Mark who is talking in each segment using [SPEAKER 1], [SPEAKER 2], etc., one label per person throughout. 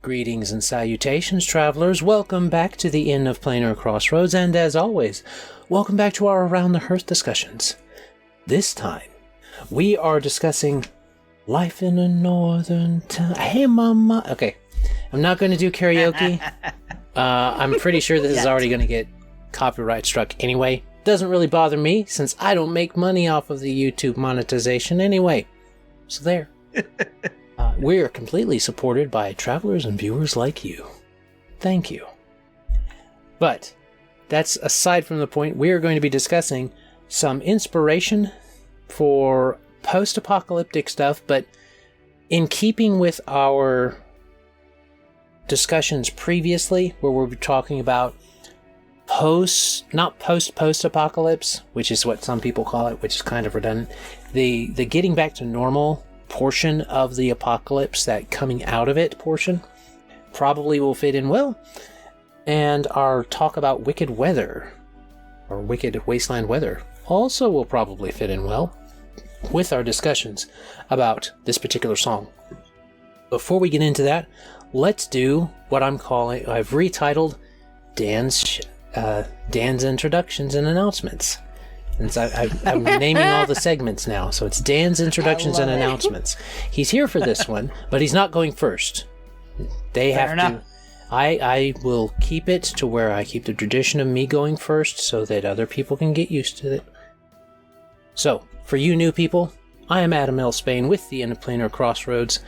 [SPEAKER 1] Greetings and salutations, travelers. Welcome back to the Inn of Planar Crossroads, and as always, welcome back to our Around the Hearth discussions. This time, we are discussing life in a northern town. Hey, mama. Okay, I'm not going to do karaoke. I'm pretty sure this is already going to get copyright struck anyway. Doesn't really bother me, since I don't make money off of the YouTube monetization anyway. So there. We are completely supported by travelers and viewers like you. Thank you. But that's aside from the point. We are going to be discussing some inspiration for post-apocalyptic stuff, but in keeping with our discussions previously, where we were talking about not post-apocalypse, which is what some people call it, which is kind of redundant, the getting back to normal portion of the apocalypse, that coming out of it portion, probably will fit in well. And our talk about wicked weather, or wicked wasteland weather, also will probably fit in well with our discussions about this particular song. Before we get into that, let's do what I've retitled Dan's introductions and announcements. And so I'm naming all the segments now, so it's Dan's introductions and announcements. He's here for this one, but he's not going first. They have to. I will keep it to where I keep the tradition of me going first, so that other people can get used to it. So, for you new people, I am Adam L. Spain with the Inn of Planar Crossroads.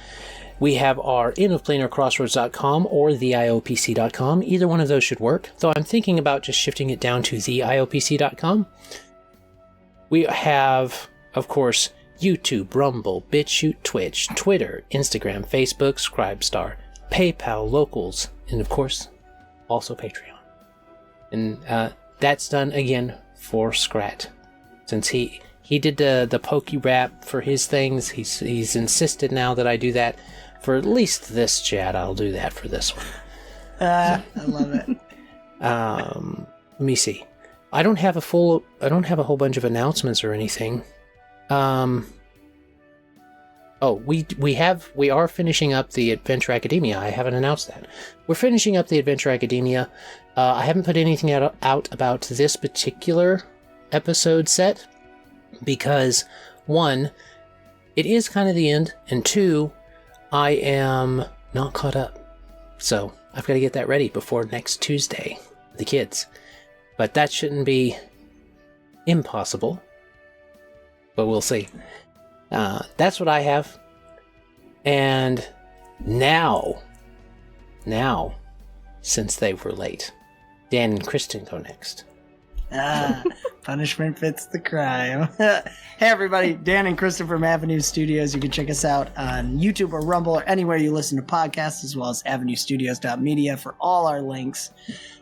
[SPEAKER 1] We have our innofplanarcrossroads.com or theiopc.com. Either one of those should work, though I'm thinking about just shifting it down to theiopc.com. We have, of course, YouTube, Rumble, BitChute, Twitch, Twitter, Instagram, Facebook, Scribestar, PayPal, Locals, and of course, also Patreon. And that's done again for Skrat. Since he did the pokey rap for his things, he's insisted now that I do that for at least this chat. I'll do that for this one.
[SPEAKER 2] I love it.
[SPEAKER 1] Let me see. I don't have a whole bunch of announcements or anything. We are finishing up the Adventure Academia. I haven't announced that. We're finishing up the Adventure Academia. I haven't put anything out about this particular episode set because, one, it is kind of the end, and two, I am not caught up. So I've got to get that ready before next Tuesday with the kids. But that shouldn't be impossible. But we'll see. That's what I have. And now, since they were late, Dan and Kristen go next.
[SPEAKER 2] Punishment fits the crime. Hey everybody, Dan and Kristen from Avenue Studios. You can check us out on YouTube or Rumble or anywhere you listen to podcasts, as well as avenuestudios.media for all our links.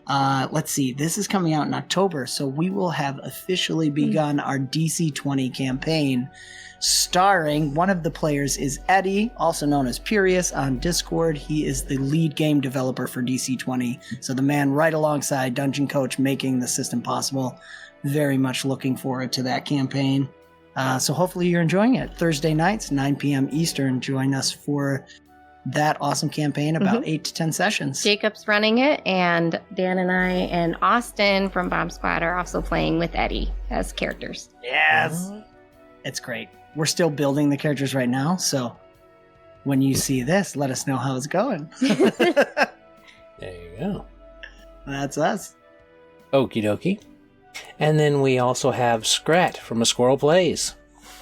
[SPEAKER 2] Let's see, this is coming out in October, so we will have officially begun our DC-20 campaign, starring one of the players is Eddie, also known as Purius on Discord. He is the lead game developer for DC-20, so the man right alongside Dungeon Coach making the system possible. Very much looking forward to that campaign. So hopefully you're enjoying it. Thursday nights, 9 p.m. Eastern. Join us for that awesome campaign, about 8 to 10 sessions.
[SPEAKER 3] Jacob's running it, and Dan and I and Austin from Bomb Squad are also playing with Eddie as characters.
[SPEAKER 2] Yes! It's great. We're still building the characters right now, so when you see this, let us know how it's going.
[SPEAKER 1] There you go.
[SPEAKER 2] That's us.
[SPEAKER 1] Okie dokie. And then we also have Skrat from A Squirrel Plays.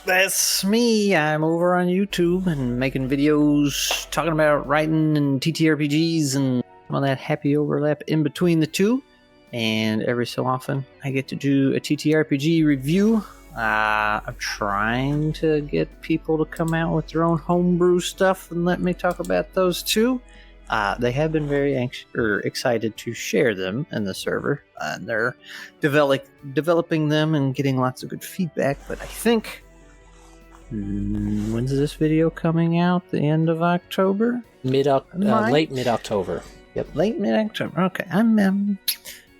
[SPEAKER 4] That's me. I'm over on YouTube and making videos talking about writing and TTRPGs and all that happy overlap in between the two. And every so often, I get to do a TTRPG review. I'm trying to get people to come out with their own homebrew stuff and let me talk about those too. They have been very excited to share them in the server. And they're developing them and getting lots of good feedback. But I think, when's this video coming out? The end of October?
[SPEAKER 1] Late mid-October.
[SPEAKER 4] Yep, late mid-October. Okay,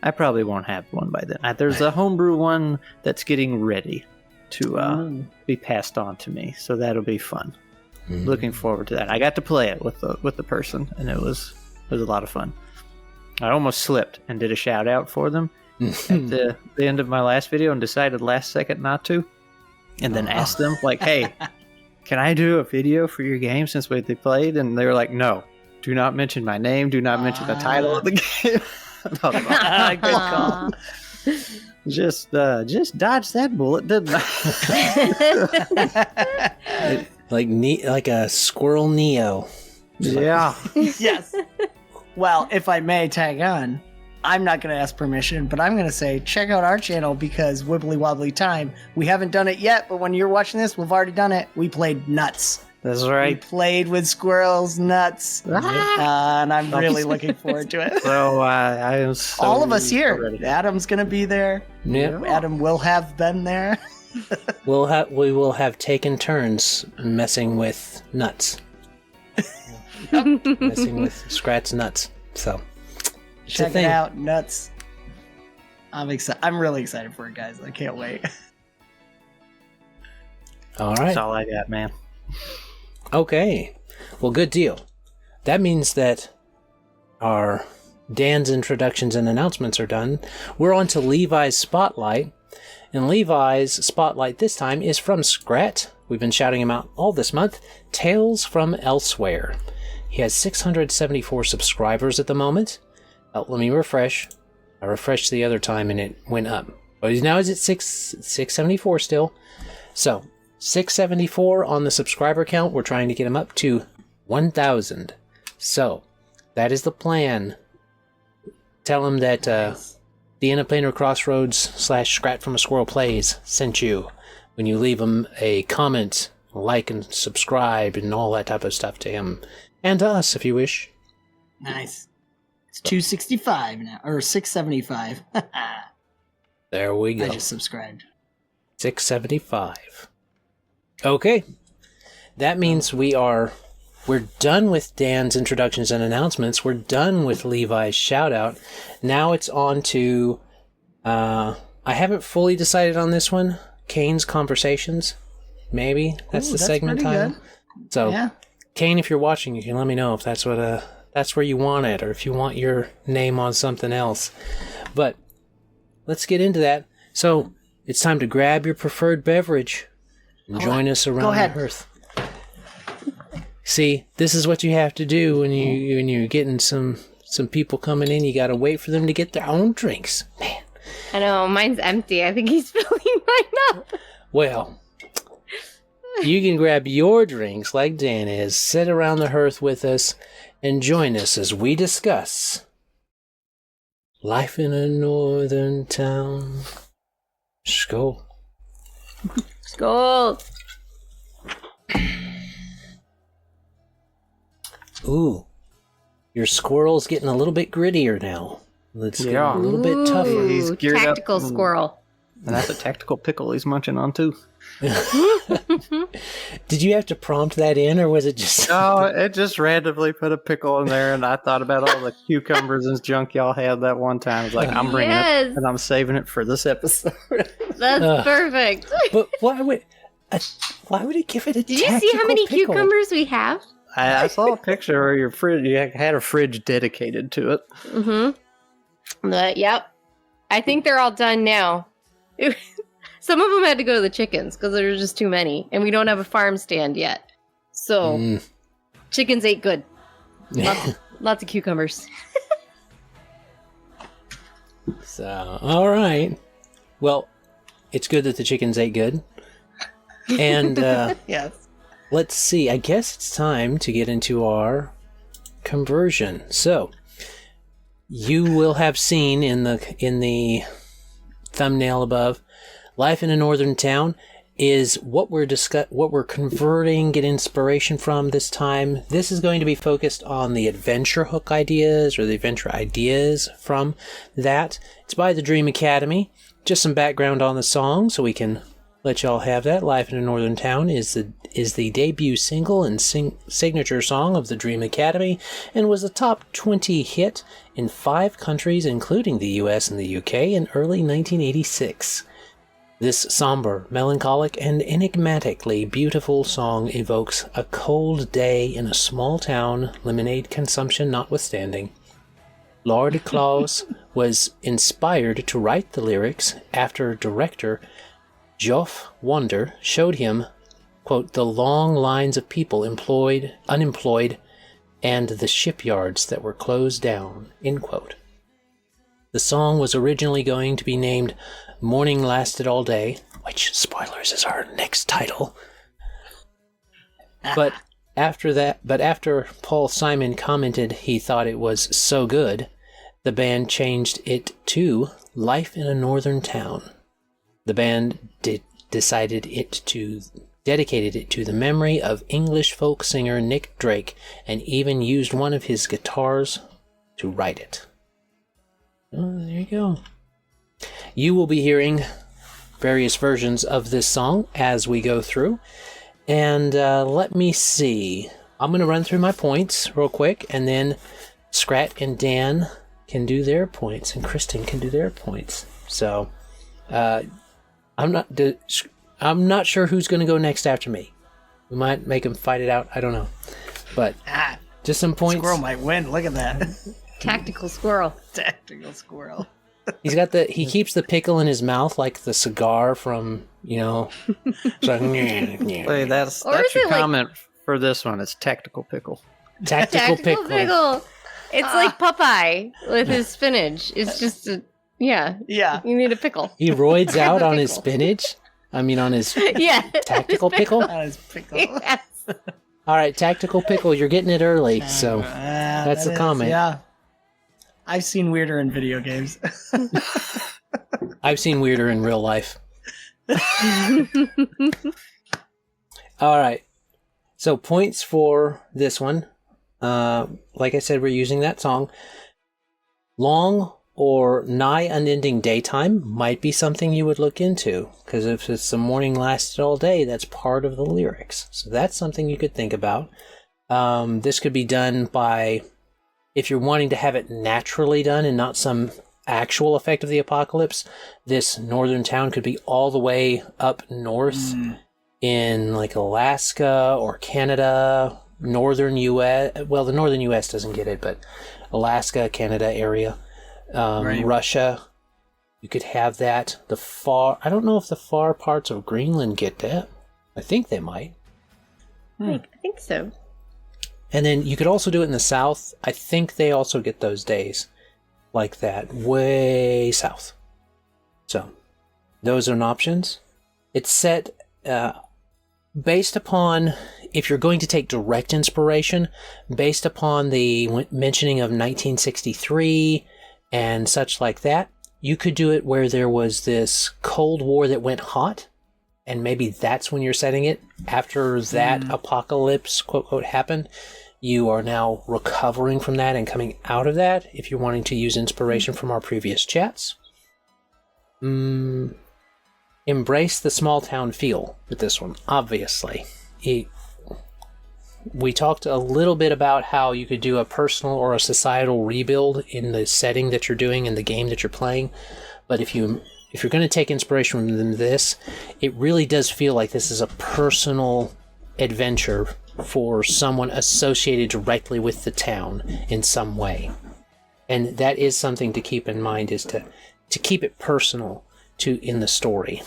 [SPEAKER 4] I probably won't have one by then. There's a homebrew one that's getting ready to be passed on to me, so that'll be fun. Looking forward to that. I got to play it with the person, and it was It was a lot of fun. I almost slipped and did a shout out for them at the end of my last video and decided last second not to. And then asked them, like, hey, can I do a video for your game since they played? And they were like, no, do not mention my name. Do not mention the title of the game. Good call. Just dodged that bullet, didn't I?
[SPEAKER 1] like a squirrel Neo.
[SPEAKER 4] Yeah.
[SPEAKER 2] Yes. Well, if I may tag on, I'm not going to ask permission, but I'm going to say check out our channel because Wibbly Wobbly Time. We haven't done it yet, but when you're watching this, we've already done it. We played Nuts.
[SPEAKER 4] That's right.
[SPEAKER 2] We played with Squirrel's Nuts, and I'm really looking forward to it.
[SPEAKER 4] So I am so
[SPEAKER 2] all of us here.
[SPEAKER 4] ready.
[SPEAKER 2] Adam's going to be there.
[SPEAKER 1] Yeah.
[SPEAKER 2] Adam will have been there.
[SPEAKER 1] We will have taken turns messing with nuts. Messing with Skrat's nuts. So
[SPEAKER 2] check it out, Nuts. I'm excited. I'm really excited for it, guys. I can't wait.
[SPEAKER 1] All right.
[SPEAKER 4] That's all I got, man.
[SPEAKER 1] Okay. Well, good deal. That means that our Dan's introductions and announcements are done. We're on to Levi's Spotlight. And Levi's Spotlight this time is from Skrat. We've been shouting him out all this month. Tales from Elsewhere. He has 674 subscribers at the moment. Let me refresh. I refreshed the other time and it went up. But now he's at 674 still. So, 674 on the subscriber count. We're trying to get him up to 1,000. So, that is the plan. Tell him that the Planar Crossroads / Skrat from a Squirrel Plays sent you. When you leave him a comment, like and subscribe and all that type of stuff to him. And to us, if you wish.
[SPEAKER 2] Nice. It's 265 now, or 675.
[SPEAKER 1] There we go.
[SPEAKER 2] I just subscribed.
[SPEAKER 1] 675. Okay. That means we're done with Dan's introductions and announcements. We're done with Levi's shout out. Now it's on to I haven't fully decided on this one. Kane's Conversations. Maybe. That's the segment title. So yeah. Kane, if you're watching, you can let me know if that's where you want it, or if you want your name on something else. But let's get into that. So it's time to grab your preferred beverage and join us around the hearth. See, this is what you have to do when you're getting some people coming in. You got to wait for them to get their own drinks. Man.
[SPEAKER 3] I know, mine's empty. I think he's filling mine up.
[SPEAKER 1] Well, you can grab your drinks like Dan is, sit around the hearth with us, and join us as we discuss life in a northern town. Skål.
[SPEAKER 3] Skål.
[SPEAKER 1] Ooh, your squirrel's getting a little bit grittier now. Let's get a little bit tougher.
[SPEAKER 4] He's geared
[SPEAKER 3] tactical
[SPEAKER 4] up
[SPEAKER 3] squirrel.
[SPEAKER 4] And that's a tactical pickle he's munching on, too.
[SPEAKER 1] Did you have to prompt that in, or was it just...
[SPEAKER 4] No, it just randomly put a pickle in there, and I thought about all the cucumbers and junk y'all had that one time. I was like, I'm bringing it, and I'm saving it for this episode.
[SPEAKER 3] That's perfect.
[SPEAKER 1] But why would it give it a
[SPEAKER 3] Did you see how many
[SPEAKER 1] pickle?
[SPEAKER 3] cucumbers we have?
[SPEAKER 4] I saw a picture where your fridge, you had a fridge dedicated to it.
[SPEAKER 3] Mm-hmm. Yep. I think they're all done now. Some of them had to go to the chickens because there were just too many, and we don't have a farm stand yet. So, chickens ate good. Lots of cucumbers.
[SPEAKER 1] So, all right. Well, it's good that the chickens ate good. And
[SPEAKER 2] yes.
[SPEAKER 1] Let's see. I guess it's time to get into our conversion. So, you will have seen in the thumbnail above, Life in a Northern Town is what we're converting, get inspiration from this time. This is going to be focused on the adventure hook ideas, or the adventure ideas from that. It's by the Dream Academy. Just some background on the song so we can let y'all have that. Life in a Northern Town is the debut single and signature song of the Dream Academy, and was a top 20 hit in 5 countries, including the US and the UK, in early 1986. This somber, melancholic, and enigmatically beautiful song evokes a cold day in a small town, lemonade consumption notwithstanding. Lord Claus was inspired to write the lyrics after director Geoff Wonder showed him, quote, the long lines of people unemployed, and the shipyards that were closed down, end quote. The song was originally going to be named Morning Lasted All Day, which, spoilers, is our next title. But after Paul Simon commented he thought it was so good, the band changed it to Life in a Northern Town. The band dedicated it to the memory of English folk singer Nick Drake, and even used one of his guitars to write it. Oh, there you go. You will be hearing various versions of this song as we go through. And let me see. I'm going to run through my points real quick, and then Skrat and Dan can do their points, and Kristen can do their points. So, I'm not sure who's going to go next after me. We might make them fight it out. I don't know. But just some points.
[SPEAKER 2] Squirrel might win. Look at that.
[SPEAKER 3] Tactical squirrel.
[SPEAKER 2] Tactical squirrel.
[SPEAKER 1] He keeps the pickle in his mouth like the cigar from, so,
[SPEAKER 4] Wait, that's your comment for this one. It's tactical pickle.
[SPEAKER 1] Tactical pickle.
[SPEAKER 3] It's like Popeye with his spinach. It's just yeah. You need a pickle.
[SPEAKER 1] He roids out on his spinach. On his tactical pickle.
[SPEAKER 2] On his pickle.
[SPEAKER 3] Yes.
[SPEAKER 1] All right, tactical pickle. You're getting it early, so that's the comment.
[SPEAKER 2] Yeah. I've seen weirder in video games.
[SPEAKER 1] I've seen weirder in real life. All right. So points for this one. Like I said, we're using that song. Long or nigh unending daytime might be something you would look into, because if it's the morning lasted all day, that's part of the lyrics. So that's something you could think about. This could be done by, if you're wanting to have it naturally done and not some actual effect of the apocalypse, this northern town could be all the way up north in like Alaska or Canada, northern U.S. Well, the northern U.S. doesn't get it, but Alaska, Canada area, right. Russia. You could have that. I don't know if the far parts of Greenland get that. I think they might.
[SPEAKER 3] I think so.
[SPEAKER 1] And then you could also do it in the south. I think they also get those days like that, way south. So, those are options. It's set based upon, if you're going to take direct inspiration, based upon the mentioning of 1963 and such like that, you could do it where there was this Cold War that went hot, and maybe that's when you're setting it. After that apocalypse, quote, quote, happened, you are now recovering from that and coming out of that, if you're wanting to use inspiration from our previous chats. Embrace the small town feel with this one, obviously. We talked a little bit about how you could do a personal or a societal rebuild in the setting that you're doing in the game that you're playing, but if you're going to take inspiration from this, it really does feel like this is a personal adventure for someone associated directly with the town in some way. And that is something to keep in mind, is to keep it personal in the story.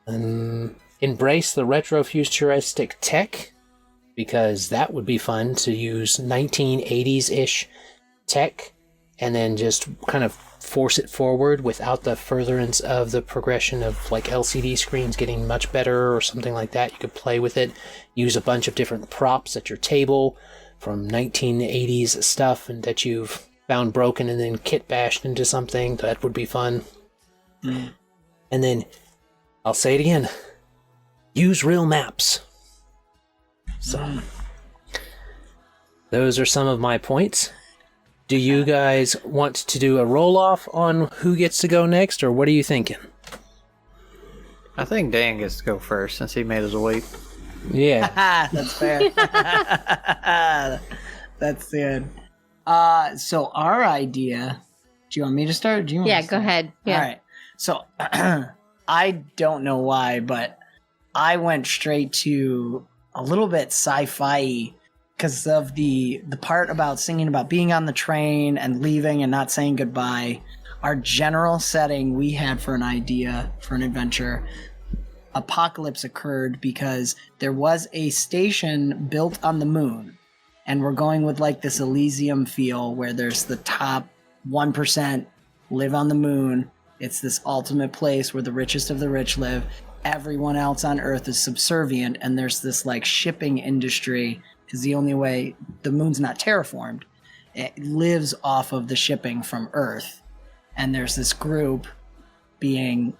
[SPEAKER 1] Embrace the retro-futuristic tech, because that would be fun to use 1980s-ish tech and then just kind of force it forward without the furtherance of the progression of like LCD screens getting much better or something like that. You could play with it, use a bunch of different props at your table from 1980s stuff and that you've found broken and then kit bashed into something. That would be fun. And then, I'll say it again, use real maps. So, those are some of my points. Do you guys want to do a roll-off on who gets to go next, or what are you thinking?
[SPEAKER 4] I think Dan gets to go first, since he made us wait.
[SPEAKER 1] Yeah.
[SPEAKER 2] That's fair. That's good. So our idea... Do you want me to start? Or do you want
[SPEAKER 3] Yeah,
[SPEAKER 2] to
[SPEAKER 3] go
[SPEAKER 2] start?
[SPEAKER 3] ahead. Yeah.
[SPEAKER 2] All right. So I don't know why, but I went straight to a little bit sci-fi because of the part about singing about being on the train and leaving and not saying goodbye. Our general setting we had for an idea for an adventure, apocalypse occurred because there was a station built on the moon, and we're going with like this Elysium feel where there's the top 1% live on the moon. It's this ultimate place where the richest of the rich live. Everyone else on Earth is subservient, and there's this like shipping industry because the only way the moon's not terraformed, it lives off of the shipping from Earth. And there's this group being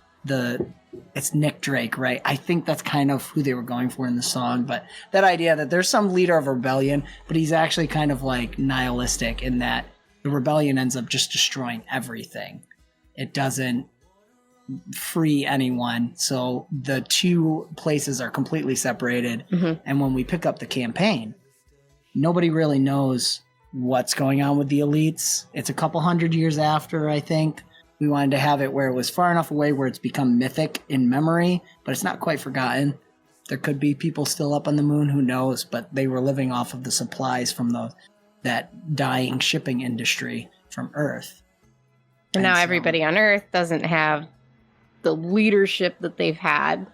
[SPEAKER 2] it's Nick Drake, right? I think that's kind of who they were going for in the song, but that idea that there's some leader of rebellion, but he's actually kind of like nihilistic in that the rebellion ends up just destroying everything. It doesn't free anyone. So the two places are completely separated. Mm-hmm. And when we pick up the campaign, nobody really knows what's going on with the elites. It's a couple hundred years after, I think. We wanted to have it where it was far enough away where it's become mythic in memory, but it's not quite forgotten. There could be people still up on the moon, who knows, but they were living off of the supplies from that dying shipping industry from Earth.
[SPEAKER 3] And now everybody on Earth doesn't have the leadership that they've had,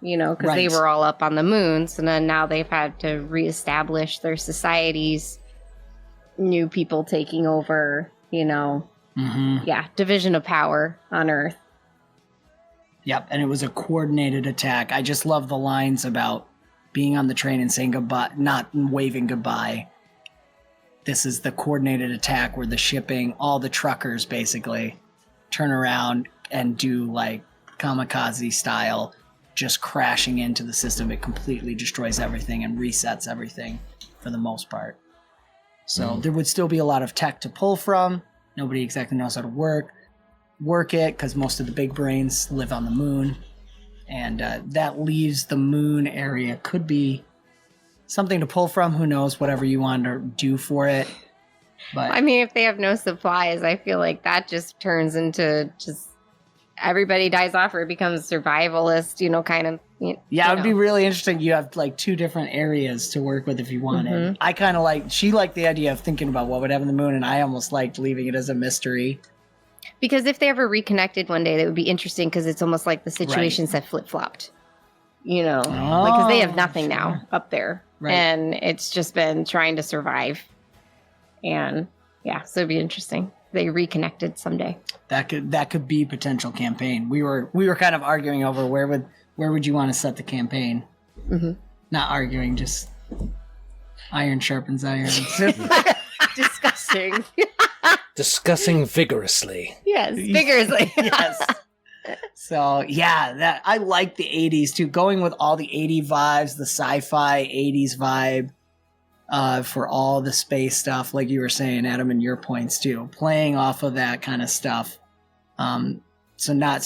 [SPEAKER 3] because they were all up on the moon. So then now they've had to reestablish their societies, new people taking over,
[SPEAKER 2] Mm-hmm.
[SPEAKER 3] Yeah, division of power on Earth.
[SPEAKER 2] Yep, and it was a coordinated attack. I just love the lines about being on the train and saying goodbye, not waving goodbye. This is the coordinated attack where the shipping, all the truckers basically turn around and do like kamikaze style, just crashing into the system. It completely destroys everything and resets everything for the most part. So there would still be a lot of tech to pull from. Nobody exactly knows how to work it because most of the big brains live on the moon. And that leaves the moon area. Could be something to pull from. Who knows? Whatever you want to do for it. But
[SPEAKER 3] I mean, if they have no supplies, I feel like that just turns into just everybody dies off or it becomes survivalist, kind of.
[SPEAKER 2] Yeah, it would be really interesting. You have like two different areas to work with if you wanted. Mm-hmm. I kind of she liked the idea of thinking about what would happen on the moon, and I almost liked leaving it as a mystery.
[SPEAKER 3] Because if they ever reconnected one day, that would be interesting because it's almost like the situations have flip-flopped. Because they have nothing now up there. Right. And it's just been trying to survive. And yeah, so it'd be interesting. They reconnected someday. That
[SPEAKER 2] could be potential campaign. We were kind of arguing over where would you want to set the campaign? Mm-hmm. Not arguing, just iron sharpens iron.
[SPEAKER 3] Discussing.
[SPEAKER 1] Discussing vigorously.
[SPEAKER 3] Yes, vigorously.
[SPEAKER 2] Yes. So yeah, I like the 80s too. Going with all the 80 vibes, the sci-fi 80s vibe, for all the space stuff, like you were saying, Adam, and your points too. Playing off of that kind of stuff. So not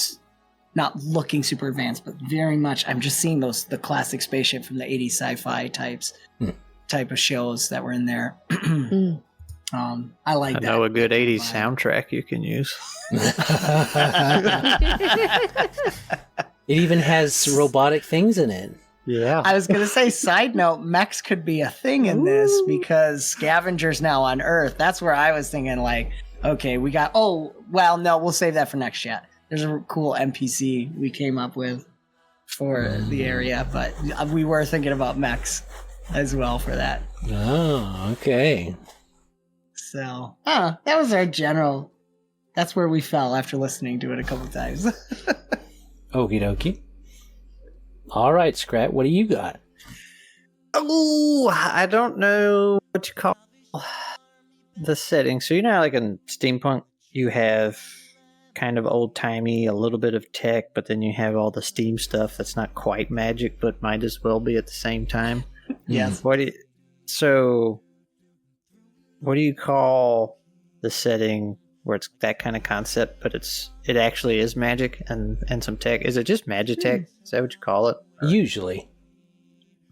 [SPEAKER 2] looking super advanced, but very much. I'm just seeing the classic spaceship from the 80s sci-fi type of shows that were in there. I like that.
[SPEAKER 4] I know a good 80s soundtrack you can use.
[SPEAKER 1] It even has robotic things in it.
[SPEAKER 4] Yeah.
[SPEAKER 2] I was going to say, side note, mechs could be a thing in this because scavengers now on Earth. That's where I was thinking okay, we got, no, we'll save that for next chat. There's a cool NPC we came up with for the area, but we were thinking about mechs as well for that.
[SPEAKER 1] Oh, okay.
[SPEAKER 2] So, that was our general. That's where we fell after listening to it a couple times.
[SPEAKER 1] Okie dokie. All right, Skrat, what do you got?
[SPEAKER 4] Oh, I don't know what you call the setting. So, like in steampunk, you have kind of old-timey, a little bit of tech, but then you have all the steam stuff that's not quite magic, but might as well be at the same time.
[SPEAKER 2] Yes.
[SPEAKER 4] What do you call the setting where it's that kind of concept, but it actually is magic and some tech? Is it just Magitech? Is that what you call it? Or?
[SPEAKER 1] Usually.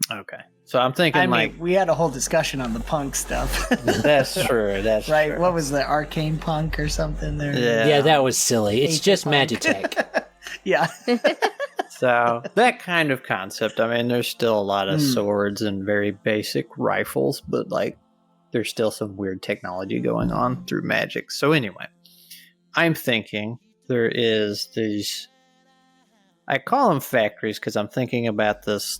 [SPEAKER 4] Okay. So I'm thinking
[SPEAKER 2] we had a whole discussion on the punk stuff.
[SPEAKER 4] That's true. That's
[SPEAKER 2] right.
[SPEAKER 4] True.
[SPEAKER 2] What was the arcane punk or something there?
[SPEAKER 1] Yeah, that was silly. It's just Magitech.
[SPEAKER 2] Yeah.
[SPEAKER 4] So that kind of concept. I mean, there's still a lot of swords and very basic rifles, but like there's still some weird technology going on through magic. So anyway, I'm thinking there is these, I call them factories because I'm thinking about this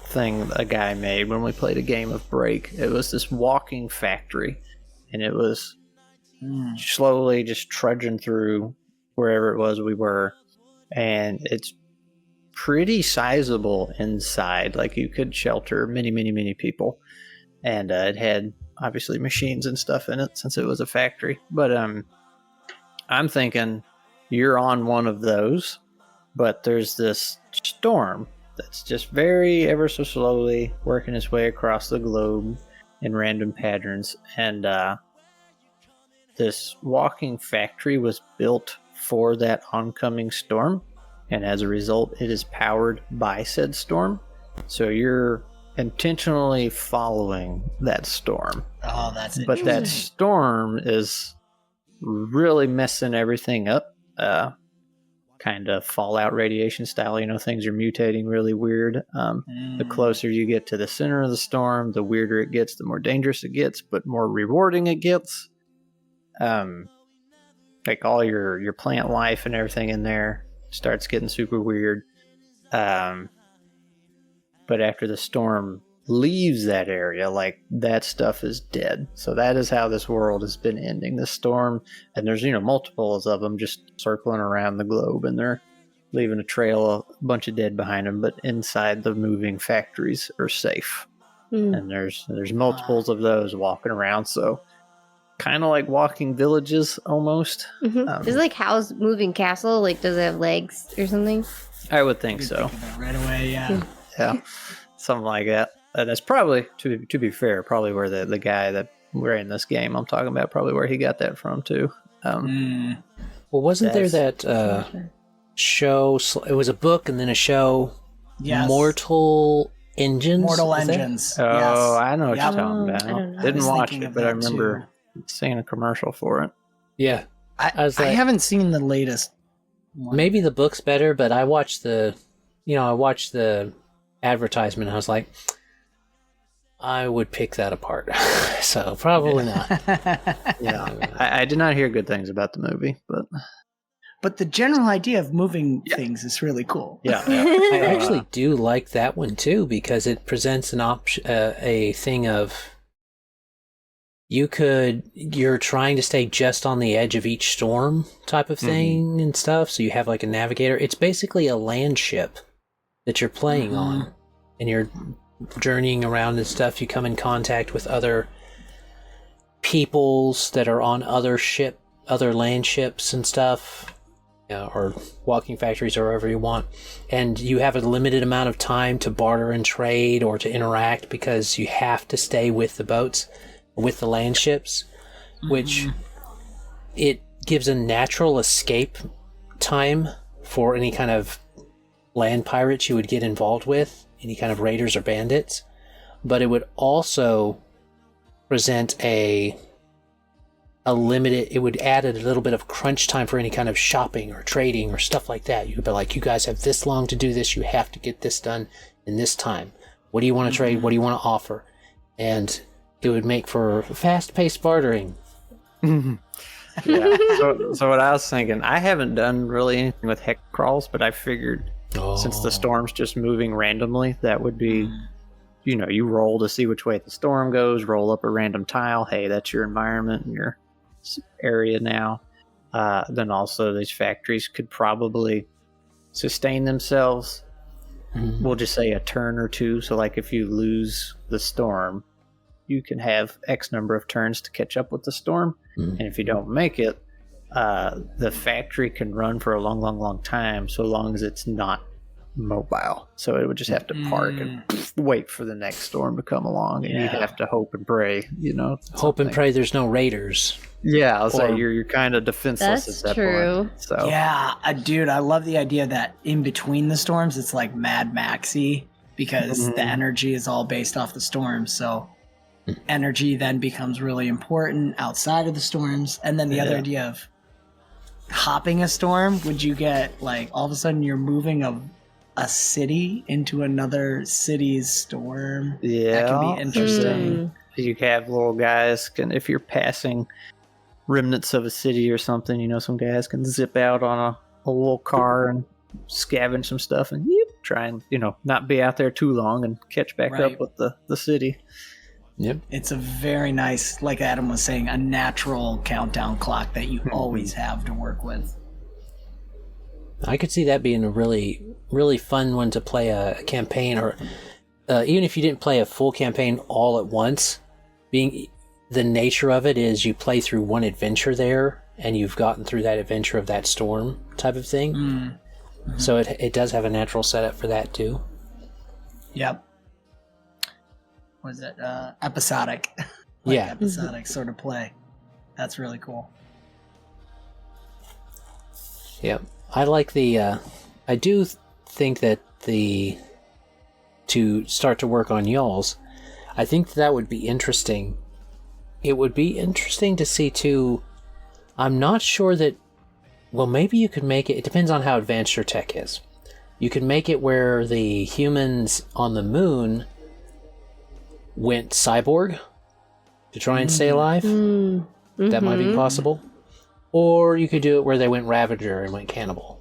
[SPEAKER 4] thing a guy made when we played a game of Break. It was this walking factory, and it was slowly just trudging through wherever it was we were, and it's pretty sizable inside. Like you could shelter many people, and it had obviously machines and stuff in it since it was a factory. But I'm thinking you're on one of those, but there's this storm that's just very ever so slowly working its way across the globe in random patterns, and this walking factory was built for that oncoming storm, and as a result it is powered by said storm. So you're intentionally following that storm.
[SPEAKER 2] Oh, that's it.
[SPEAKER 4] But that storm is really messing everything up. Kind of Fallout radiation style, things are mutating really weird. The closer you get to the center of the storm, the weirder it gets, the more dangerous it gets, but more rewarding it gets. Like all your plant life and everything in there starts getting super weird. But after the storm leaves that area, like that stuff is dead. So that is how this world has been ending. The storm, and there's multiples of them just circling around the globe, and they're leaving a trail, a bunch of dead behind them. But inside the moving factories are safe, and there's multiples of those walking around. So kind of like walking villages almost.
[SPEAKER 3] Is it like Howl's Moving Castle? Like, does it have legs or something?
[SPEAKER 4] I would think so.
[SPEAKER 2] Think of it right away, yeah.
[SPEAKER 4] Yeah, something like that. That's probably, to be fair, probably where the guy that ran this game I'm talking about, probably where he got that from too.
[SPEAKER 1] Well, wasn't there that show? It was a book and then a show.
[SPEAKER 2] Yes.
[SPEAKER 1] Mortal Engines.
[SPEAKER 2] Mortal
[SPEAKER 1] Is that-
[SPEAKER 2] Engines.
[SPEAKER 4] Oh,
[SPEAKER 2] Yes.
[SPEAKER 4] I know what
[SPEAKER 2] Yep.
[SPEAKER 4] you're talking
[SPEAKER 3] I don't know.
[SPEAKER 4] about.
[SPEAKER 2] I
[SPEAKER 4] Didn't
[SPEAKER 2] was
[SPEAKER 4] watch
[SPEAKER 2] thinking
[SPEAKER 4] it,
[SPEAKER 2] of
[SPEAKER 4] but I
[SPEAKER 2] that,
[SPEAKER 4] remember seeing a commercial for it.
[SPEAKER 1] Yeah.
[SPEAKER 2] I
[SPEAKER 1] was like-
[SPEAKER 2] haven't seen the latest one.
[SPEAKER 1] Maybe the book's better, but I watched the advertisement. And I was like, I would pick that apart. So probably not.
[SPEAKER 4] Yeah, I did not hear good things about the movie, but
[SPEAKER 2] But the general idea of moving things is really cool.
[SPEAKER 4] yeah.
[SPEAKER 1] I actually do like that one too, because it presents an a thing of you're trying to stay just on the edge of each storm type of thing and stuff. So you have like a navigator. It's basically a land ship that you're playing on, and you're journeying around and stuff. You come in contact with other peoples that are on other land ships and stuff, or walking factories, or wherever you want. And you have a limited amount of time to barter and trade or to interact, because you have to stay with the boats, with the land ships, which it gives a natural escape time for any kind of land pirates you would get involved with, any kind of raiders or bandits. But it would also present it would add a little bit of crunch time for any kind of shopping or trading or stuff like that. You could be like, you guys have this long to do this, you have to get this done in this time. What do you want to trade? What do you want to offer? And it would make for fast-paced bartering.
[SPEAKER 4] Yeah. So what I was thinking, I haven't done really anything with heck crawls, but I figured since the storm's just moving randomly, that would be, you roll to see which way the storm goes, roll up a random tile. Hey, that's your environment and your area now. Then also these factories could probably sustain themselves. We'll just say a turn or two. So like if you lose the storm, you can have X number of turns to catch up with the storm. And if you don't make it, the factory can run for a long time, so long as it's not mobile. So it would just have to park and wait for the next storm to come along, and you'd have to hope and pray,
[SPEAKER 1] Hope and pray there's no raiders.
[SPEAKER 4] Yeah, I'll say you're kind of defenseless
[SPEAKER 3] That's
[SPEAKER 4] at that
[SPEAKER 3] true.
[SPEAKER 4] point. So
[SPEAKER 2] Yeah, dude, I love the idea that in between the storms, it's like Mad Maxy, because the energy is all based off the storms. So energy then becomes really important outside of the storms. And then the other idea of hopping a storm, would you get like all of a sudden you're moving a city into another city's storm?
[SPEAKER 4] Yeah.
[SPEAKER 2] That can be interesting.
[SPEAKER 4] You have little guys if you're passing remnants of a city or something, you know, some guys can zip out on a little car and scavenge some stuff and try and, you know, not be out there too long and catch back up with the city.
[SPEAKER 1] Yep.
[SPEAKER 2] It's a very nice, like Adam was saying, a natural countdown clock that you always have to work with.
[SPEAKER 1] I could see that being a really, really fun one to play a campaign, or even if you didn't play a full campaign all at once. Being the nature of it is you play through one adventure there, and you've gotten through that adventure of that storm type of thing. Mm-hmm. So it does have a natural setup for that too.
[SPEAKER 2] Yep. Was it episodic? Episodic sort of play. That's really cool.
[SPEAKER 1] Yep. I like the I do think that to start to work on y'all's, I think that would be interesting. It would be interesting to see too. I'm not sure that, well, maybe you could make it depends on how advanced your tech is. You could make it where the humans on the moon went cyborg to try and stay alive. Mm-hmm. That might be possible. Or you could do it where they went Ravager and went cannibal.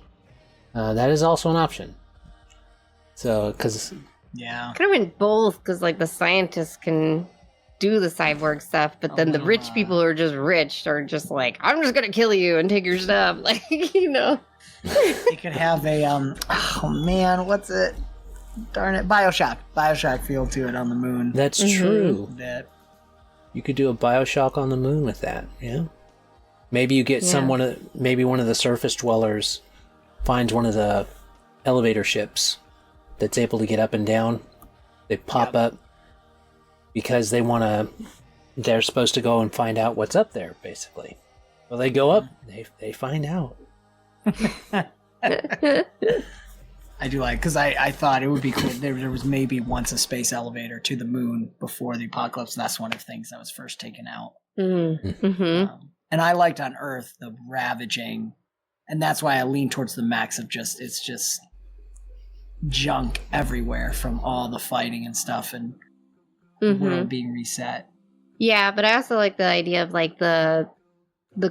[SPEAKER 1] That is also an option. So, because...
[SPEAKER 2] Yeah.
[SPEAKER 3] Could have been both, because, like, the scientists can do the cyborg stuff, but then the rich people who are just rich are just like, I'm just going to kill you and take your stuff. Like, you know.
[SPEAKER 2] They could have a, oh man, what's it? Darn it. Bioshock feel to it on the moon.
[SPEAKER 1] That's true.
[SPEAKER 2] That
[SPEAKER 1] you could do a Bioshock on the moon with that, yeah. Maybe you get maybe one of the surface dwellers finds one of the elevator ships that's able to get up and down. They pop up because they're supposed to go and find out what's up there, basically. Well, they go up, they find out.
[SPEAKER 2] I do like, because I thought it would be cool. There was maybe once a space elevator to the moon before the apocalypse. That's one of the things that was first taken out.
[SPEAKER 3] Mm-hmm.
[SPEAKER 2] And I liked on Earth the ravaging, and that's why I lean towards the max of it's just junk everywhere from all the fighting and stuff, and the world being reset.
[SPEAKER 3] Yeah, but I also like the idea of like the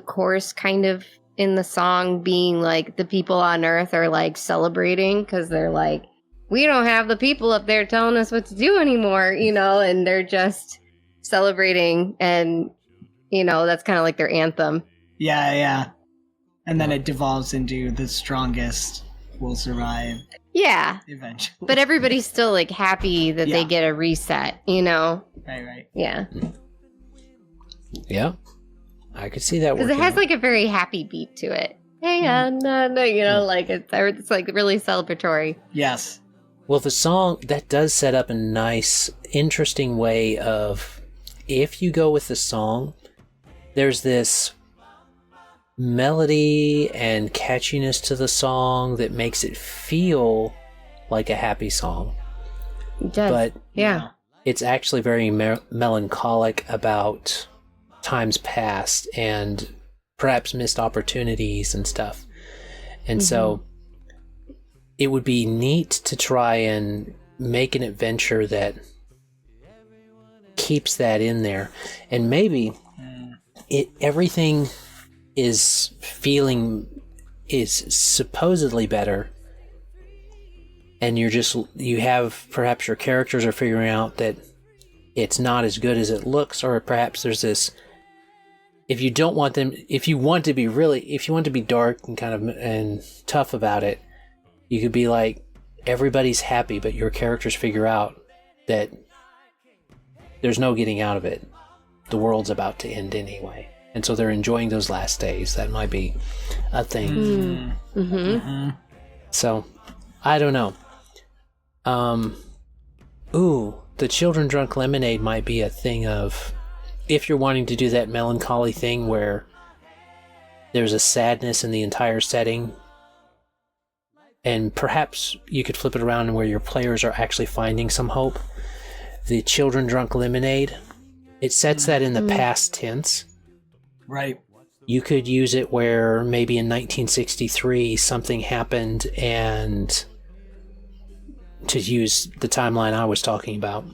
[SPEAKER 3] chorus kind of in the song being like the people on Earth are like celebrating because they're like, we don't have the people up there telling us what to do anymore, you know, and they're just celebrating, and you know, that's kind of like their anthem.
[SPEAKER 2] Yeah. And then it devolves into the strongest will survive.
[SPEAKER 3] Yeah.
[SPEAKER 2] Eventually.
[SPEAKER 3] But everybody's still like happy that they get a reset, you know?
[SPEAKER 2] Right.
[SPEAKER 3] Yeah.
[SPEAKER 1] Yeah. I could see that
[SPEAKER 3] because it has like a very happy beat to it. Hey, no, you know, like it's like really celebratory.
[SPEAKER 2] Yes.
[SPEAKER 1] Well, the song that does set up a nice, interesting way of, if you go with the song, there's this melody and catchiness to the song that makes it feel like a happy song.
[SPEAKER 3] It does.
[SPEAKER 1] But
[SPEAKER 3] yeah,
[SPEAKER 1] it's actually very melancholic about times past and perhaps missed opportunities and stuff. And so it would be neat to try and make an adventure that keeps that in there. And maybe everything is supposedly better, and you have perhaps your characters are figuring out that it's not as good as it looks, or perhaps there's this, if you want to be dark and kind of and tough about it, you could be like, everybody's happy, but your characters figure out that there's no getting out of it. The world's about to end anyway. And so they're enjoying those last days. That might be a thing. So, I don't know. The Children Drunk Lemonade might be a thing of, if you're wanting to do that melancholy thing where there's a sadness in the entire setting, and perhaps you could flip it around where your players are actually finding some hope. The Children Drunk Lemonade, it sets that in the past tense.
[SPEAKER 2] Right.
[SPEAKER 1] You could use it where maybe in 1963 something happened, and to use the timeline I was talking about,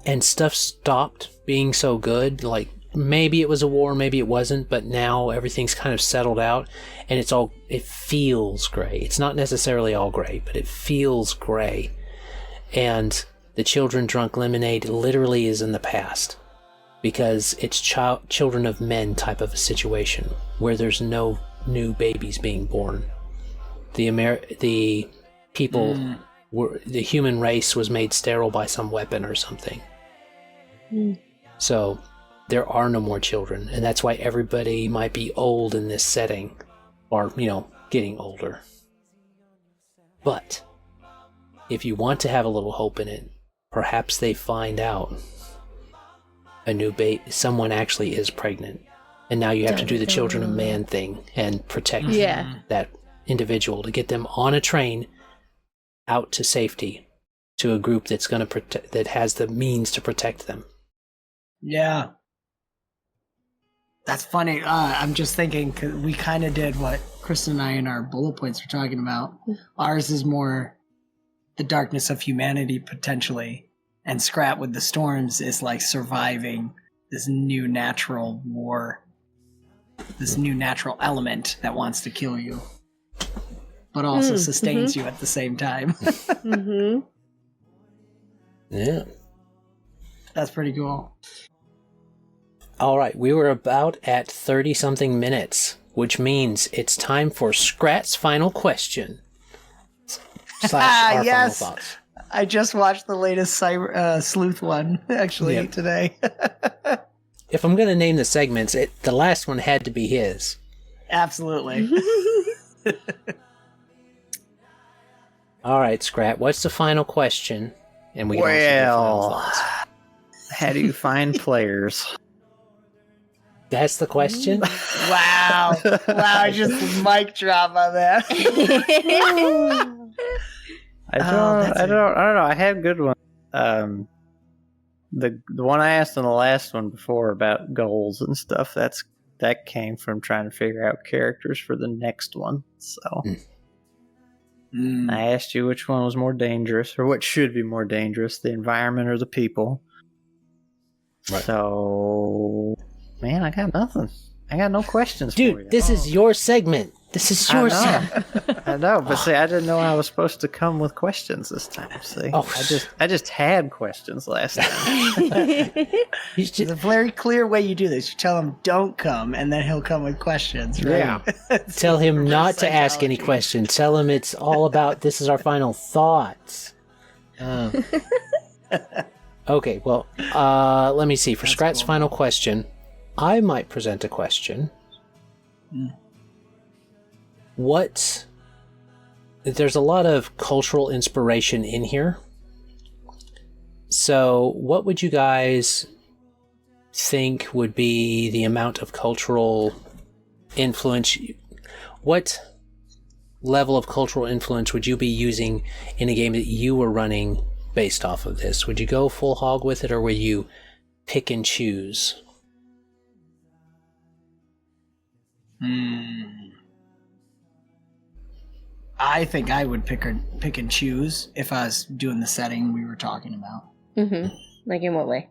[SPEAKER 1] and stuff stopped being so good. Like maybe it was a war, maybe it wasn't, but now everything's kind of settled out, and it feels gray. It's not necessarily all gray, but it feels gray. And the Children Drunk Lemonade literally is in the past, because it's children of men type of a situation where there's no new babies being born. The people the human race was made sterile by some weapon or something. So there are no more children, and that's why everybody might be old in this setting, or getting older. But if you want to have a little hope in it, perhaps they find out a new baby, someone actually is pregnant, and now you have to do the Children of Man thing and protect that individual to get them on a train out to safety to a group that's going to protect, that has the means to protect them.
[SPEAKER 2] Yeah, that's funny. I'm just thinking, 'cause we kind of did what Kristen and I in our bullet points were talking about. Ours is more the darkness of humanity potentially, and Skrat with the storms is like surviving this new natural war, this new natural element that wants to kill you, but also sustains you at the same time.
[SPEAKER 1] Yeah.
[SPEAKER 2] That's pretty cool.
[SPEAKER 1] All right, we were about at 30-something minutes, which means it's time for Skrat's final question. / our final thoughts.
[SPEAKER 2] I just watched the latest sleuth one, actually, today.
[SPEAKER 1] If I'm going to name the segments, the last one had to be his.
[SPEAKER 2] Absolutely.
[SPEAKER 1] All right, Skrat, what's the final question? And we can also do final thoughts.
[SPEAKER 4] How do you find players?
[SPEAKER 1] That's the question?
[SPEAKER 2] Wow. I just mic drop on that.
[SPEAKER 4] I don't know. I had a good one. The one I asked in the last one before about goals and stuff, that came from trying to figure out characters for the next one. So I asked you which one was more dangerous, or what should be more dangerous, the environment or the people. Right. So, man, I got nothing. I got no questions for you.
[SPEAKER 1] Dude, this is your segment. This is your segment.
[SPEAKER 4] I know, but see, I didn't know I was supposed to come with questions this time. See, I just had questions last time.
[SPEAKER 2] It's a very clear way you do this. You tell him don't come, and then he'll come with questions. Right?
[SPEAKER 1] Yeah. Tell him not to ask any questions. Tell him it's all about this is our final thoughts. Okay, well, let me see. For Skrat's final question, I might present a question. There's a lot of cultural inspiration in here. So what would you guys think would be the amount of cultural influence? What level of cultural influence would you be using in a game that you were running based off of this? Would you go full hog with it, or would you pick and choose?
[SPEAKER 2] I think I would pick and choose if I was doing the setting we were talking about.
[SPEAKER 3] Like in what way?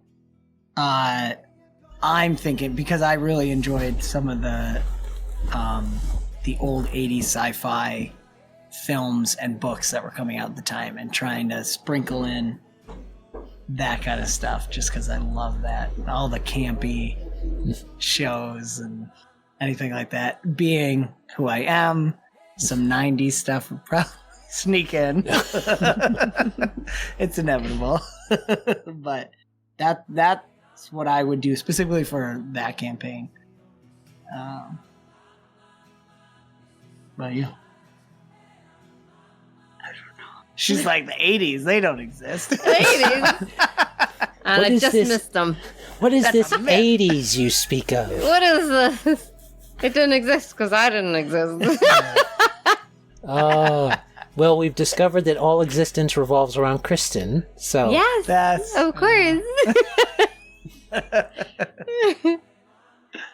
[SPEAKER 2] I'm thinking, because I really enjoyed some of the old 80s sci-fi films and books that were coming out at the time, and trying to sprinkle in that kind of stuff just because I love that. All the campy shows and anything like that. Being who I am, some 90s stuff would probably sneak in. It's inevitable. But that's what I would do specifically for that campaign. About you? I don't know. She's like, the 80s, they don't exist. The
[SPEAKER 3] 80s? I just missed them.
[SPEAKER 1] What is this 80s you speak of?
[SPEAKER 3] What is this? It didn't exist because I didn't exist.
[SPEAKER 1] Oh, well, we've discovered that all existence revolves around Kristen, so...
[SPEAKER 3] Yes, of course.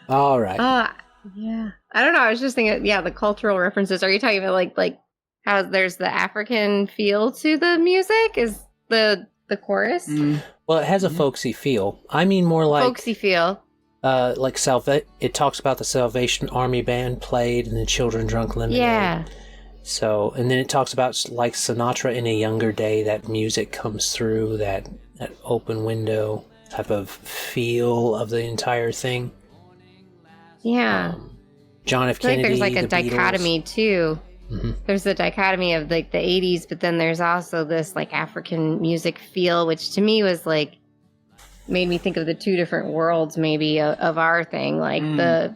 [SPEAKER 1] All right.
[SPEAKER 3] Yeah. I don't know. I was just thinking, the cultural references. Are you talking about like how there's the African feel to the music? Is the chorus?
[SPEAKER 1] Well, it has a folksy feel. I mean more like...
[SPEAKER 3] Folksy feel.
[SPEAKER 1] Like it talks about the Salvation Army band played and the children drunk lemonade.
[SPEAKER 3] Yeah.
[SPEAKER 1] So, and then it talks about like Sinatra in a younger day, that music comes through, that open window type of feel of the entire thing.
[SPEAKER 3] Yeah.
[SPEAKER 1] John F. Kennedy,
[SPEAKER 3] there's like a dichotomy too.
[SPEAKER 1] Mm-hmm.
[SPEAKER 3] There's a dichotomy of like the 80s, but then there's also this like African music feel, which to me was like, made me think of the two different worlds maybe of our thing, like the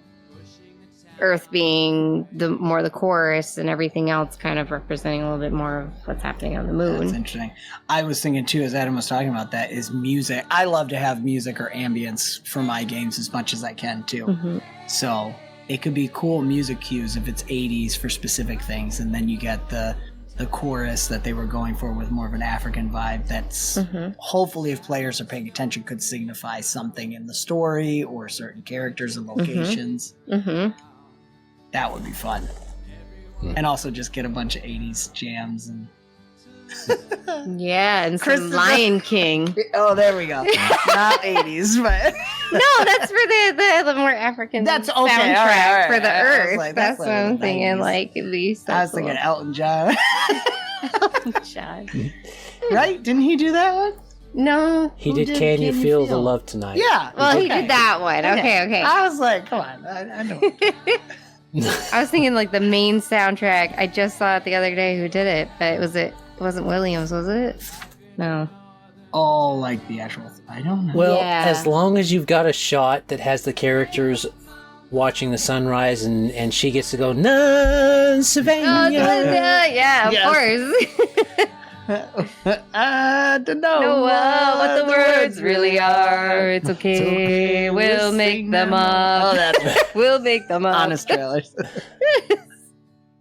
[SPEAKER 3] Earth being the chorus and everything else kind of representing a little bit more of what's happening on the moon.
[SPEAKER 2] That's interesting. I was thinking too, as Adam was talking about that, is music. I love to have music or ambience for my games as much as I can too.
[SPEAKER 3] Mm-hmm.
[SPEAKER 2] So it could be cool music cues if it's 80s for specific things, and then you get the chorus that they were going for with more of an African vibe that's hopefully, if players are paying attention, could signify something in the story or certain characters and locations. That would be fun. And also just get a bunch of 80s jams and
[SPEAKER 3] yeah, and
[SPEAKER 2] Kristen,
[SPEAKER 3] some Lion King.
[SPEAKER 2] Oh, there we go. Not 80s, but
[SPEAKER 3] no, that's for the more African
[SPEAKER 2] that's okay,
[SPEAKER 3] soundtrack
[SPEAKER 2] all right.
[SPEAKER 3] for the Earth.
[SPEAKER 2] Like,
[SPEAKER 3] that's what I'm thinking.
[SPEAKER 2] 90s.
[SPEAKER 3] Like at least
[SPEAKER 2] I was thinking Elton John.
[SPEAKER 3] Elton John.
[SPEAKER 2] Right? Didn't he do that one?
[SPEAKER 3] No,
[SPEAKER 1] He did Can You Feel the Love Tonight?
[SPEAKER 2] Yeah.
[SPEAKER 3] well, he did that one. Okay.
[SPEAKER 2] I was like, come on, I don't.
[SPEAKER 3] I was thinking like the main soundtrack. I just saw it the other day. Who did it? But it wasn't Williams, was it? No.
[SPEAKER 2] Oh, like the actual. I don't know.
[SPEAKER 1] Well,
[SPEAKER 3] Yeah.
[SPEAKER 1] as long as you've got a shot that has the characters watching the sunrise and she gets to go, Savannah.
[SPEAKER 3] Yeah, of course.
[SPEAKER 2] I don't know
[SPEAKER 3] know what the words really are. It's okay. We'll make them up.
[SPEAKER 2] Oh, that's right.
[SPEAKER 3] We'll make them up.
[SPEAKER 2] Honest trailers.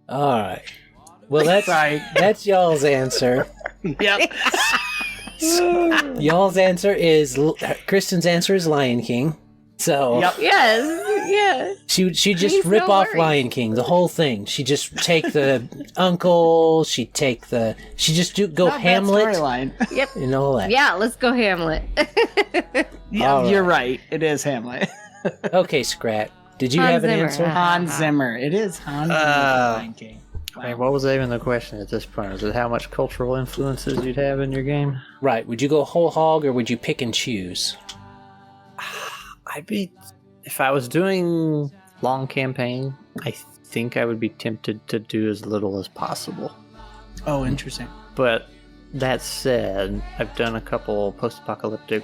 [SPEAKER 1] All right. Well, that's y'all's answer.
[SPEAKER 2] Yep.
[SPEAKER 1] Y'all's answer is Kristen's answer is Lion King. So
[SPEAKER 2] Yep.
[SPEAKER 3] Yes.
[SPEAKER 1] she just
[SPEAKER 3] Please,
[SPEAKER 1] rip
[SPEAKER 3] no
[SPEAKER 1] off
[SPEAKER 3] worries.
[SPEAKER 1] Lion King, the whole thing. She just take the uncle. She just go
[SPEAKER 2] Not bad
[SPEAKER 1] Hamlet
[SPEAKER 2] storyline.
[SPEAKER 3] Yep.
[SPEAKER 1] and all that.
[SPEAKER 3] Yeah, let's go Hamlet.
[SPEAKER 2] Yeah,
[SPEAKER 1] All
[SPEAKER 2] you're right. It is Hamlet.
[SPEAKER 1] Okay, Skrat. Did you
[SPEAKER 3] Hans
[SPEAKER 1] have an
[SPEAKER 3] Zimmer.
[SPEAKER 1] answer?
[SPEAKER 2] Hans Zimmer. It is Hans Zimmer. for Lion King.
[SPEAKER 4] I mean, what was even the question at this point? Is it how much cultural influences you'd have in your game?
[SPEAKER 1] Right. Would you go whole hog or would you pick and choose?
[SPEAKER 4] If I was doing long campaign, I think I would be tempted to do as little as possible.
[SPEAKER 2] Oh, interesting.
[SPEAKER 4] But that said, I've done a couple post-apocalyptic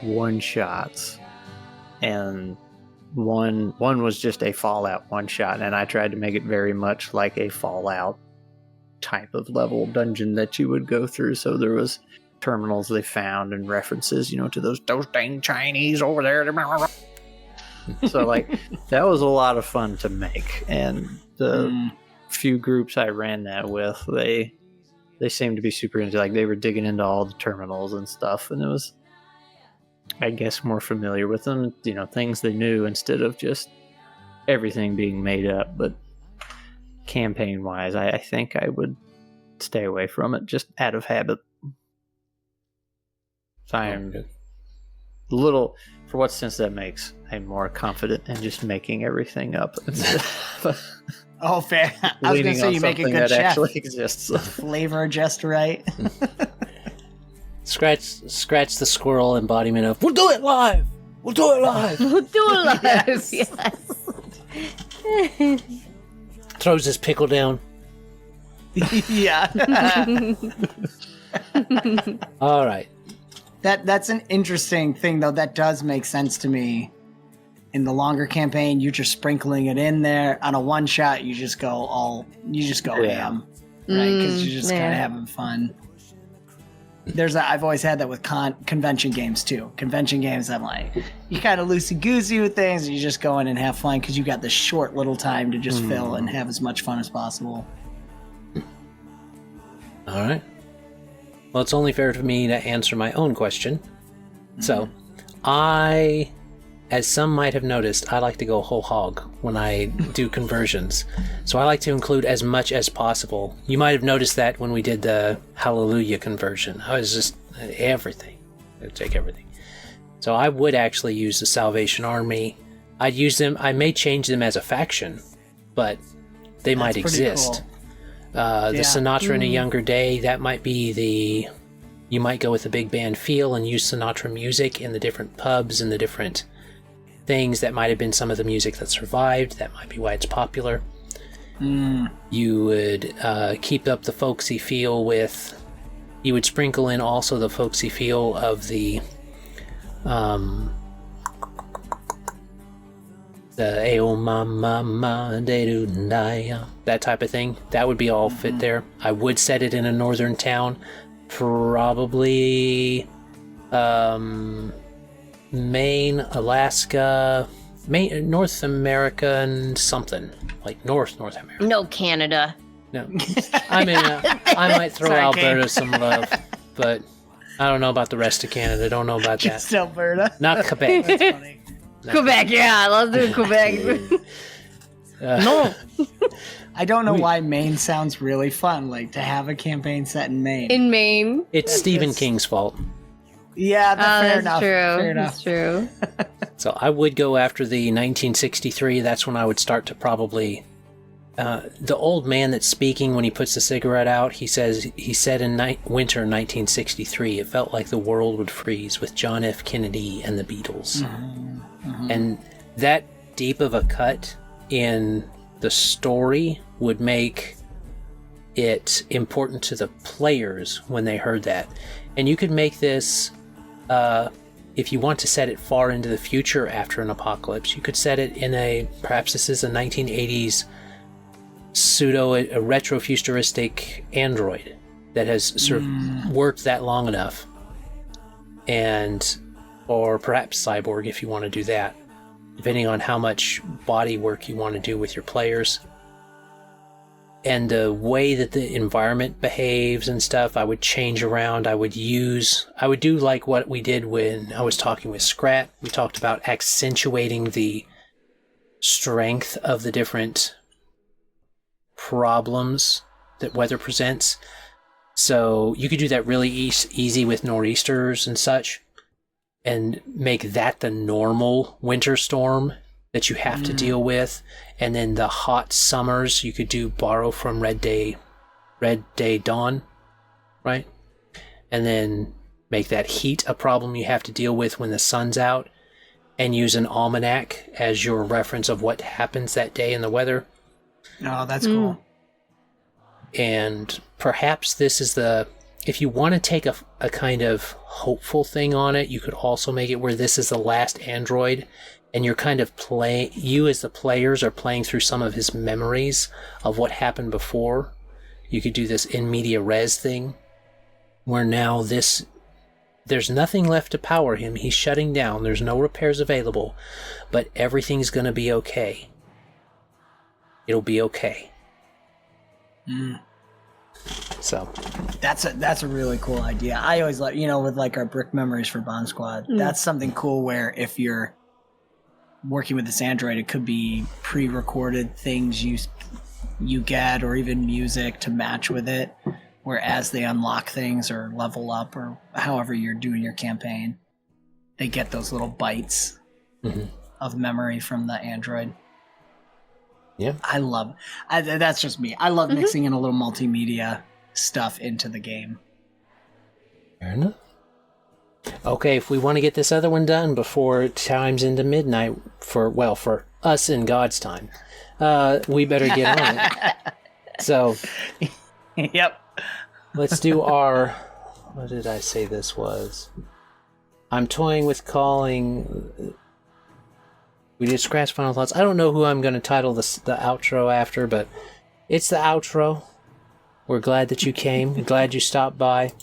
[SPEAKER 4] one-shots, and one was just a Fallout one-shot, and I tried to make it very much like a Fallout type of level dungeon that you would go through. So there was terminals they found and references, to those dang Chinese over there. So that was a lot of fun to make, and the few groups I ran that with, they seemed to be super into, they were digging into all the terminals and stuff, and it was, I guess, more familiar with them, things they knew instead of just everything being made up. But campaign wise, I think I would stay away from it just out of habit. So I'm a little, for what sense that makes, I'm more confident in just making everything up instead of
[SPEAKER 2] Oh, fair. I was going to say you make a good
[SPEAKER 4] that
[SPEAKER 2] chef.
[SPEAKER 4] actually exists.
[SPEAKER 2] Flavor just right.
[SPEAKER 1] Scratch the squirrel embodiment of we'll do it live. We'll do it live.
[SPEAKER 3] We'll do it live. Yes.
[SPEAKER 1] Throws his pickle down.
[SPEAKER 2] Yeah.
[SPEAKER 1] All right.
[SPEAKER 2] That's an interesting thing, though. That does make sense to me. In the longer campaign, you're just sprinkling it in there. On a one shot, you just go ham, right? Because you're just kind of having fun. I've always had that with convention games too. Convention games, I'm like, you kind of loosey goosey with things. And you just go in and have fun because you got this short little time to just fill and have as much fun as possible.
[SPEAKER 1] All right. Well, it's only fair for me to answer my own question. So, I as some might have noticed, I like to go whole hog when I do conversions. So I like to include as much as possible. You might have noticed that when we did the Hallelujah conversion. I was just everything. I'd take everything. So I would actually use the Salvation Army. I'd use them. I may change them as a faction, but they might exist.
[SPEAKER 2] Cool.
[SPEAKER 1] The Sinatra in a Younger Day, that might be you might go with a big band feel and use Sinatra music in the different pubs and the different things. That might have been some of the music that survived. That might be why it's popular. You would keep up the folksy feel with... You would sprinkle in also the folksy feel of the Ayo Mama De Do Naya, that type of thing. That would be all fit there. I would set it in a northern town, probably Maine, Alaska, North America, and something like North America.
[SPEAKER 3] No, Canada.
[SPEAKER 1] No, I mean I might throw Alberta some love, but I don't know about the rest of Canada. Don't know about
[SPEAKER 2] Just
[SPEAKER 1] that.
[SPEAKER 2] Alberta.
[SPEAKER 1] Not Quebec.
[SPEAKER 2] That's funny.
[SPEAKER 3] Quebec, yeah, let's do Quebec.
[SPEAKER 1] No.
[SPEAKER 2] I don't know why Maine sounds really fun, like to have a campaign set in Maine.
[SPEAKER 3] In Maine.
[SPEAKER 1] It's Stephen King's fault.
[SPEAKER 2] Yeah, fair
[SPEAKER 3] That's
[SPEAKER 2] enough.
[SPEAKER 3] true.
[SPEAKER 2] Fair enough.
[SPEAKER 3] That's true.
[SPEAKER 1] So I would go after the 1963. That's when I would start to probably... the old man that's speaking when he puts the cigarette out, he said in winter 1963, it felt like the world would freeze with John F. Kennedy and the Beatles. And that deep of a cut in the story would make it important to the players when they heard that. And you could make this, if you want to set it far into the future after an apocalypse, you could set it in perhaps this is a 1980s a retrofuturistic android that has sort of worked that long enough, or perhaps cyborg if you want to do that, depending on how much body work you want to do with your players and the way that the environment behaves and stuff. I would change around. I would do like what we did when I was talking with Skrat. We talked about accentuating the strength of the different problems that weather presents. So you could do that really easy with nor'easters and such, and make that the normal winter storm that you have to deal with. And then the hot summers, you could borrow from Red Day Dawn, right? And then make that heat a problem you have to deal with when the sun's out, and use an almanac as your reference of what happens that day in the weather.
[SPEAKER 2] Oh, that's cool.
[SPEAKER 1] And perhaps this is if you want to take a kind of hopeful thing on it, you could also make it where this is the last android, and you're kind of you as the players are playing through some of his memories of what happened before. You could do this in media res thing, where now there's nothing left to power him. He's shutting down. There's no repairs available, but everything's going to be okay. It'll be okay. So
[SPEAKER 2] that's a really cool idea. I always like, with like our brick memories for Bond Squad, that's something cool where if you're working with this android, it could be pre-recorded things you get, or even music to match with it, where as they unlock things or level up or however you're doing your campaign, they get those little bites of memory from the android.
[SPEAKER 1] Yeah,
[SPEAKER 2] that's just me. I love mixing in a little multimedia stuff into the game.
[SPEAKER 1] Fair enough. Okay, if we want to get this other one done before it chimes into midnight for us in God's time, we better get on it. So,
[SPEAKER 2] yep.
[SPEAKER 1] Let's do what did I say this was? I'm toying with calling... We did Scratch Final Thoughts. I don't know who I'm going to title the outro after, but it's the outro. We're glad that you came. Glad you stopped by.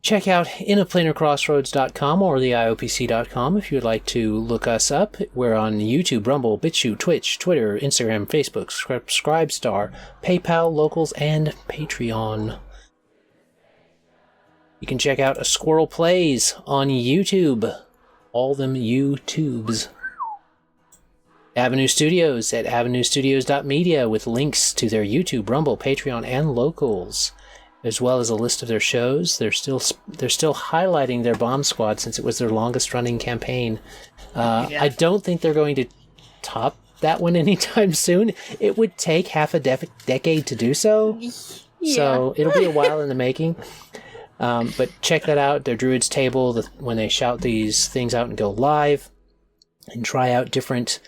[SPEAKER 1] Check out inaplanarcrossroads.com or the IOPC.com if you'd like to look us up. We're on YouTube, Rumble, BitChute, Twitch, Twitter, Instagram, Facebook, Subscribestar, PayPal, Locals, and Patreon. You can check out A Squirrel Plays on YouTube. all them YouTubes. Avenue Studios at avenuestudios.media with links to their YouTube, Rumble, Patreon, and locals, as well as a list of their shows. They're still highlighting their Bomb Squad since it was their longest running campaign. I don't think they're going to top that one anytime soon. It would take half a decade to do so.
[SPEAKER 3] Yeah.
[SPEAKER 1] So it'll be a while in the making. But check that out. Their Druid's Table, when they shout these things out and go live, and try out different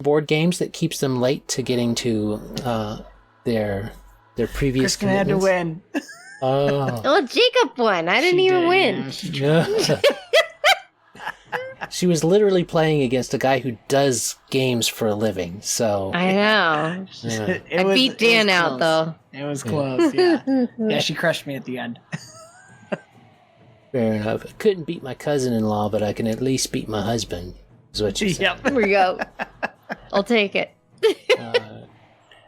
[SPEAKER 1] board games that keeps them late to getting to their previous
[SPEAKER 2] Kristen had to
[SPEAKER 1] commitments.
[SPEAKER 2] win.
[SPEAKER 3] Oh, Jacob won. I didn't even win.
[SPEAKER 1] She was literally playing against a guy who does games for a living, so...
[SPEAKER 3] I know.
[SPEAKER 1] Yeah.
[SPEAKER 3] I beat Dan out, though.
[SPEAKER 2] It was close, yeah. Yeah, she crushed me at the end.
[SPEAKER 1] Fair enough. I couldn't beat my cousin-in-law, but I can at least beat my husband, is what you said.
[SPEAKER 2] Yep.
[SPEAKER 3] Here we go. I'll take it.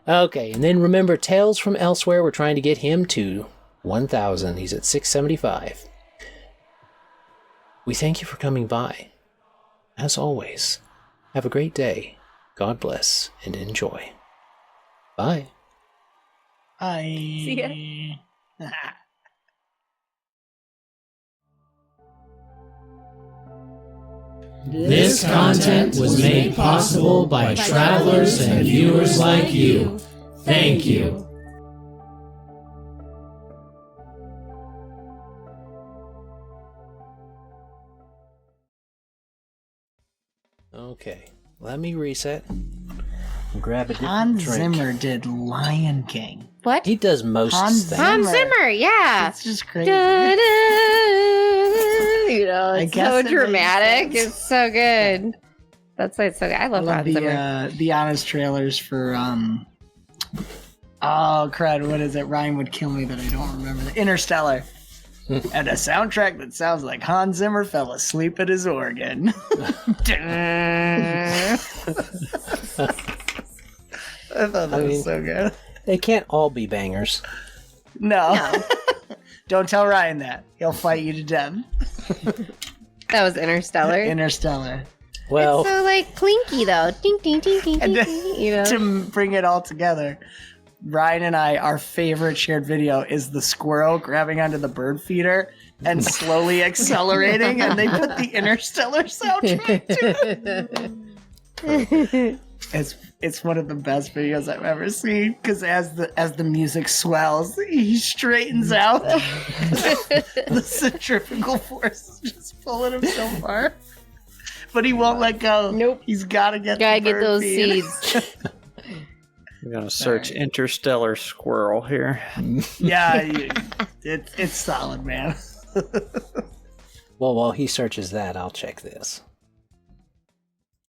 [SPEAKER 1] Okay, and then remember, Tales from Elsewhere, we're trying to get him to 1,000. He's at 675. We thank you for coming by. As always, have a great day. God bless and enjoy. Bye.
[SPEAKER 2] Bye.
[SPEAKER 3] See ya.
[SPEAKER 5] This content was made possible by travelers and viewers like you. Thank you.
[SPEAKER 1] Okay, let me reset. Grab a different
[SPEAKER 2] Hans
[SPEAKER 1] drink.
[SPEAKER 2] Zimmer did Lion King.
[SPEAKER 3] What?
[SPEAKER 1] He does most
[SPEAKER 2] Hans
[SPEAKER 1] things.
[SPEAKER 3] Hans Zimmer, yeah.
[SPEAKER 2] It's just crazy.
[SPEAKER 3] Da-da. You know,
[SPEAKER 2] I
[SPEAKER 3] it's
[SPEAKER 2] guess
[SPEAKER 3] so
[SPEAKER 2] it makes
[SPEAKER 3] dramatic.
[SPEAKER 2] sense.
[SPEAKER 3] It's so good. That's why it's so good. I
[SPEAKER 2] I
[SPEAKER 3] love
[SPEAKER 2] love
[SPEAKER 3] Hans Zimmer.
[SPEAKER 2] the honest trailers for oh crud, what is it? Ryan would kill me that I don't remember. Interstellar. And a soundtrack that sounds like Hans Zimmer fell asleep at his organ. I thought that was so good.
[SPEAKER 1] They can't all be bangers.
[SPEAKER 2] No. Don't tell Ryan that. He'll fight you to death.
[SPEAKER 3] That was Interstellar.
[SPEAKER 2] Interstellar.
[SPEAKER 1] Well,
[SPEAKER 3] It's so like clinky though. Ding ding ding ding
[SPEAKER 2] And
[SPEAKER 3] ding.
[SPEAKER 2] then-
[SPEAKER 3] ding, you know.
[SPEAKER 2] To bring it all together, Ryan and I, our favorite shared video is the squirrel grabbing onto the bird feeder and slowly accelerating, and they put the Interstellar soundtrack to it. It's one of the best videos I've ever seen, because as the music swells, he straightens out. The centrifugal force is just pulling him so far. But he won't let go.
[SPEAKER 3] Nope.
[SPEAKER 2] He's got to get
[SPEAKER 3] Gotta
[SPEAKER 2] the
[SPEAKER 3] get
[SPEAKER 2] bird
[SPEAKER 3] those
[SPEAKER 2] feed.
[SPEAKER 3] seeds.
[SPEAKER 4] I'm gonna search Interstellar Squirrel here.
[SPEAKER 2] Yeah, it's solid, man.
[SPEAKER 1] well, while he searches that, I'll check this.